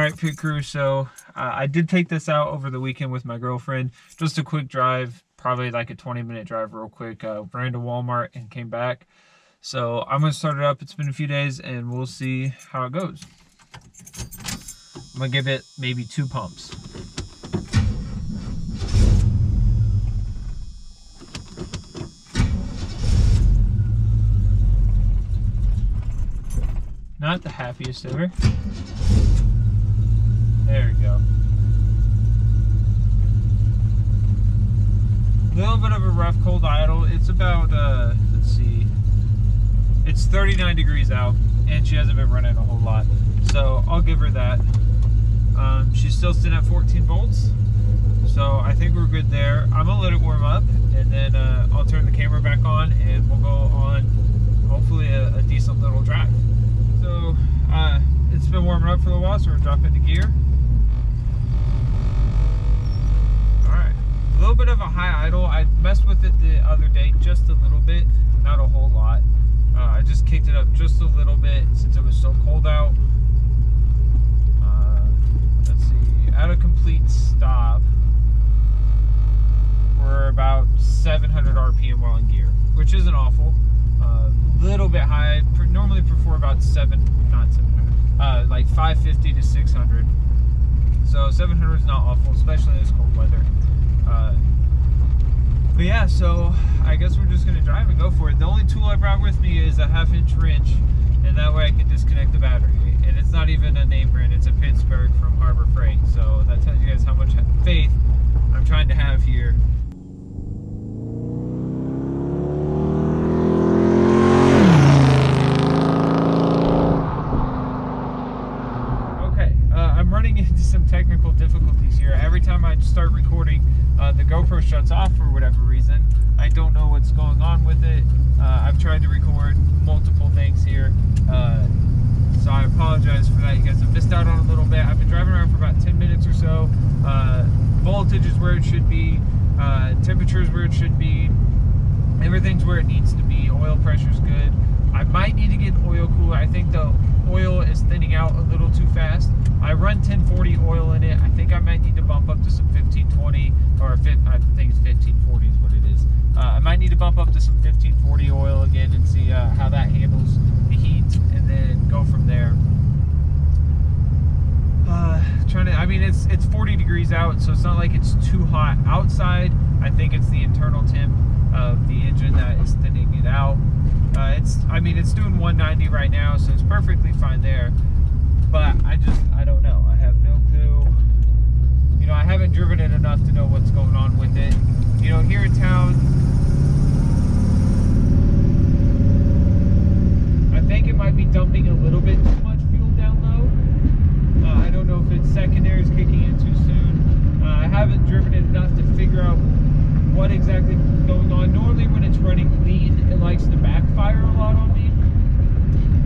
right, pit crew. So I did take this out over the weekend with my girlfriend. Just a quick drive, probably like a 20-minute drive real quick. Ran to Walmart and came back. So I'm going to start it up. It's been a few days and we'll see how it goes. I'm going to give it maybe 2 pumps. Not the happiest ever. There we go. A little bit of a rough cold idle. It's about, let's see, it's 39 degrees out and she hasn't been running a whole lot. So I'll give her that. She's still sitting at 14 volts. So I think we're good there. I'm gonna let it warm up and then I'll turn the camera back on and we'll go on hopefully a decent little drive. So it's been warming up for a while, so we're dropping into gear. Alright, a little bit of a high idle. I messed with it the other day just a little bit, not a whole lot. I just kicked it up just a little bit since it was so cold out. Let's see, at a complete stop, we're about 700 RPM while in gear, which isn't awful. Little bit high. Normally prefer about like 550 to 600. So 700 is not awful, especially in this cold weather. But yeah, so I guess we're just gonna drive and go for it. The only tool I brought with me is a 1/2-inch wrench, and that way I can disconnect the battery. And it's not even a name brand; it's a Pittsburgh from Harbor Freight. So that tells you guys how much faith I'm trying to have here. Some technical difficulties here. Every time I start recording, the GoPro shuts off for whatever reason. I don't know what's going on with it. I've tried to record multiple things here, so I apologize for that. You guys have missed out on a little bit. I've been driving around for about 10 minutes or so. Voltage is where it should be. Temperature is where it should be. Everything's where it needs to be. Oil pressure's good. I might need to get an oil cooler. I think the oil is thinning out a little too fast. I run 1040 oil in it. I think I might need to bump up to some 1520, or I think it's 1540 is what it is. I might need to bump up to some 1540 oil again and see how that handles the heat, and then go from there. I mean, it's 40 degrees out, so it's not like it's too hot outside. I think it's the internal temp of the engine that is thinning it out. It's doing 190 right now, so it's perfectly fine there. But I don't know. I have no clue. You know, I haven't driven it enough to know what's going on with it. You know, here in town, I think it might be dumping a little bit too much fuel down low. I don't know if its secondary is kicking in too soon. I haven't driven it enough to figure out what exactly is going on. Normally when it's running lean, it likes to backfire a lot on me.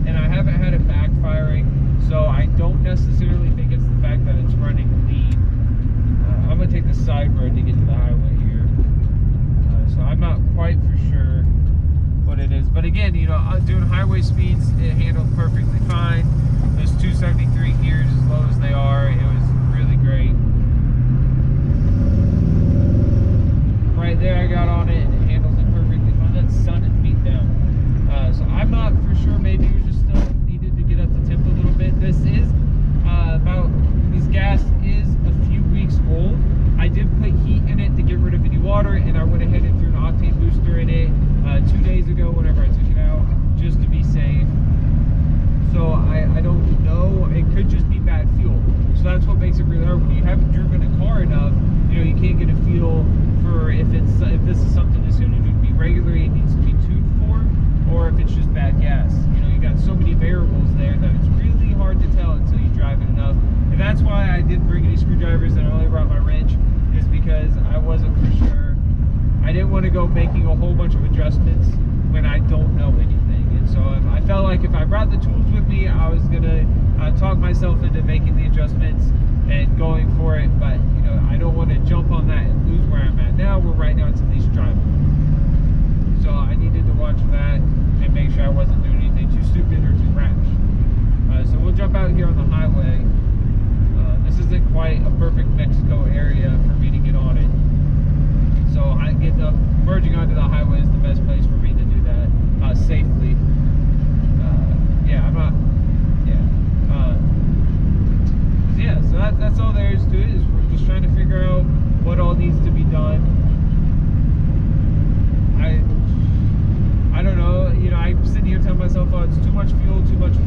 And I haven't had it backfiring, so I don't necessarily think it's the fact that it's running lean. I'm going to take the side road to get to the highway here. So I'm not quite for sure what it is. But again, you know, doing highway speeds, it handled perfectly fine. Those 273 gears, as low as they are, it was really great. Right there I got on it and it handles it perfectly fine. That sun is beat down. So I'm not for sure, maybe it was just still needed to get up the temp a little bit. This is this gas is a few weeks old. I did put heat in it to get rid of any water, and I went ahead and threw an octane booster in it 2 days ago whenever I took it out, just to be safe. So I don't know, it could just be bad fuel. So that's what makes it really hard. When you haven't driven a car enough, you know, you can't get a feel for if this is something that's going to be regularly, it needs to be tuned for, or if it's just bad gas. You know, you got so many variables there that it's really hard to tell until you drive it enough. And that's why I didn't bring any screwdrivers and I only brought my wrench, is because I wasn't for sure. I didn't want to go making a whole bunch of adjustments when I don't know anything. And so I felt like if I brought the tools with me, I was gonna talk myself into making the adjustments and going for it. But you know, I don't want to jump on that and lose where I'm at now. Where right now it's at least driving. So I needed to watch that and make sure I wasn't doing anything too stupid or too rash. So we'll jump out here on the highway. it's too much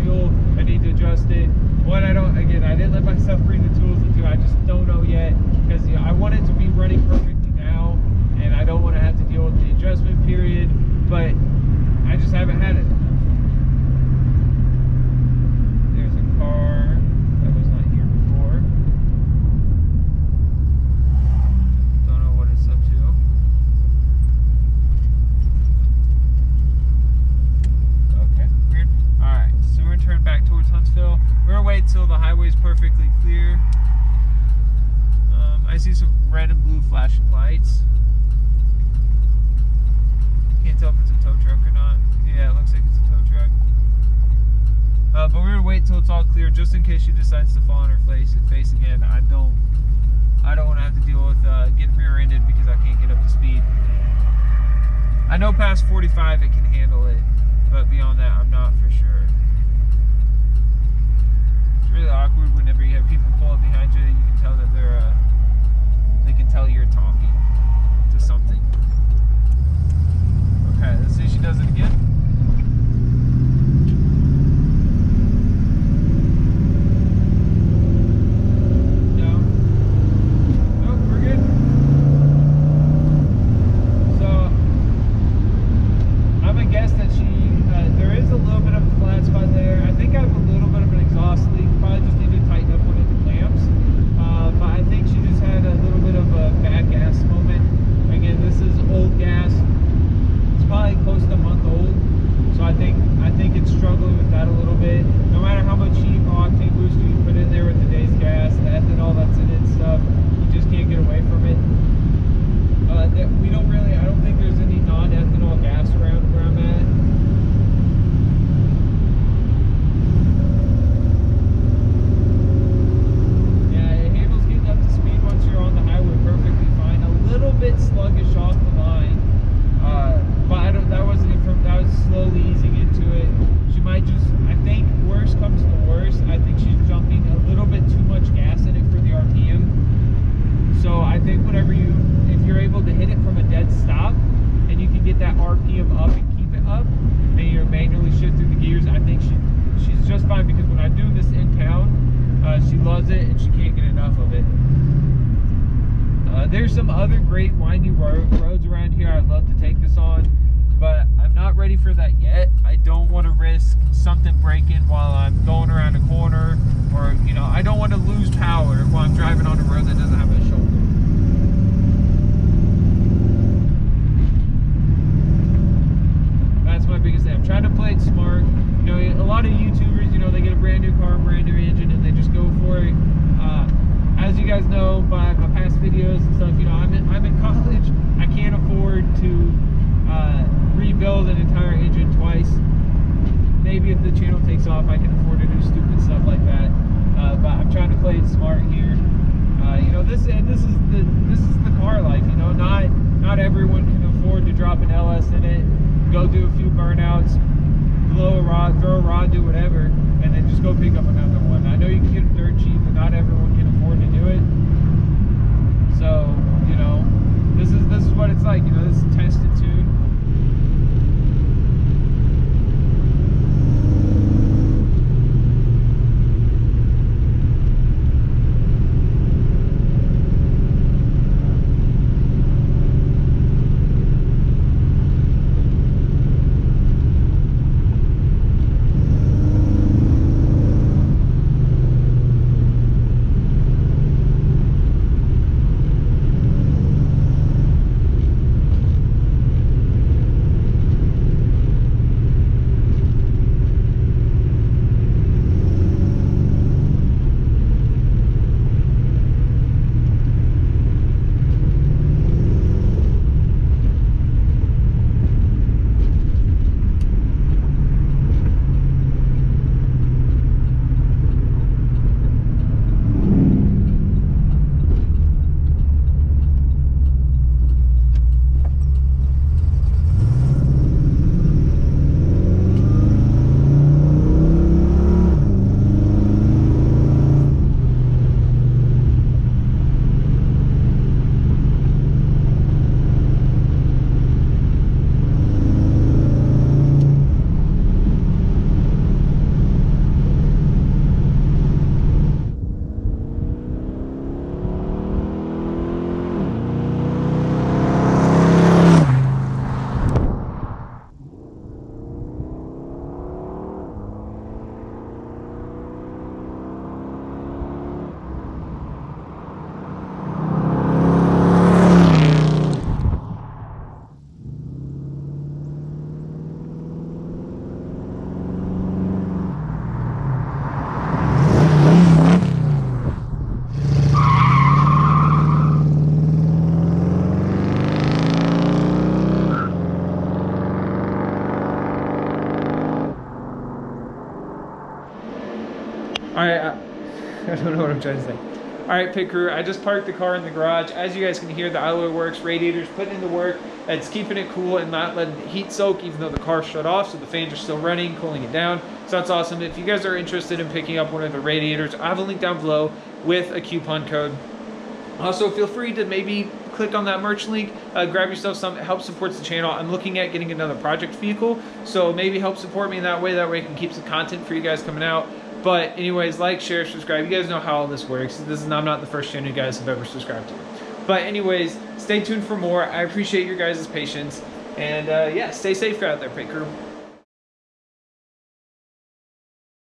fuel, I need to adjust it. One, I didn't let myself bring the tools into it. I just don't know yet, because I want it to be running perfectly now, and I don't want to have to deal with the adjustment period, but I just haven't had it. There's a car that was not here before. Don't know what it's up to. Okay, weird. Alright, so we're gonna turn back towards Huntsville. We're gonna wait till the highway's perfectly clear. I see some red and blue flashing lights. Can't tell if it's a tow truck or not. Yeah, it looks like it's a tow truck. But we're gonna wait till it's all clear, just in case she decides to fall on her face again. I don't want to have to deal with getting rear-ended because I can't get up to speed. I know past 45 it can handle it, but beyond that, I'm not for sure. It's really awkward whenever you have people pull up behind you. You can tell that they can tell you're talking to something. Okay, let's see if she does it again. No. Nope, we're good. So, I'm gonna guess that there is a little bit of a flat spot there. I think I have a little bit of an exhaust leak. Probably just need to tighten up one of the clamps. But I think she just had a little bit of a bad gas moment. Again, this is old gas. Probably close to a month old, so I think it's struggling with that a little bit. No matter how much heat or octane booster you put in there with today's gas, the ethanol that's in it and stuff, you just can't get away from it. I don't think there's any non-ethanol gas around where I'm at. Yeah, it handles getting up to speed once you're on the highway perfectly fine. A little bit sluggish off the line. But that was slowly easing into it. She might just, I think worst comes to worst, I think she's jumping a little bit too much gas in it for the RPM. So I think if you're able to hit it from a dead stop, and you can get that RPM up and keep it up, and you're manually shift through the gears, I think she's just fine, because when I do this in town, she loves it and she can't get enough of it. There's some other great windy roads around here I'd love to take this on, but I'm not ready for that yet. I don't want to risk something breaking while I'm going around a corner, or I don't want to lose power while I'm driving on a road that doesn't have a shoulder. That's my biggest thing. I'm trying to play it smart. A lot of YouTubers, they get a brand new car, brand new engine, and they just go for it. As you guys know by my past videos and stuff, I'm in college. I can't afford to rebuild an entire engine twice. Maybe if the channel takes off, I can afford to do stupid stuff like that. But I'm trying to play it smart here. This is the car life. Not everyone can afford to drop an LS in it, go do a few burnouts, blow a rod, throw a rod, do whatever, and then just go pick up another one. I know you can get them dirt cheap, but not everyone can afford to do it. So, this is what it's like. This is test and tune. right, I don't know what I'm trying to say. All right, pit crew, I just parked the car in the garage. As you guys can hear, the alloy works, radiator's putting in the work. It's keeping it cool and not letting the heat soak, even though the car's shut off, so the fans are still running, cooling it down. So that's awesome. If you guys are interested in picking up one of the radiators, I have a link down below with a coupon code. Also, feel free to maybe click on that merch link, grab yourself some, it helps supports the channel. I'm looking at getting another project vehicle, so maybe help support me in that way I can keep some content for you guys coming out. But anyways, like, share, subscribe. You guys know how all this works. I'm not the first channel you guys have ever subscribed to. But anyways, stay tuned for more. I appreciate your guys' patience. And yeah, stay safe out there, pit crew.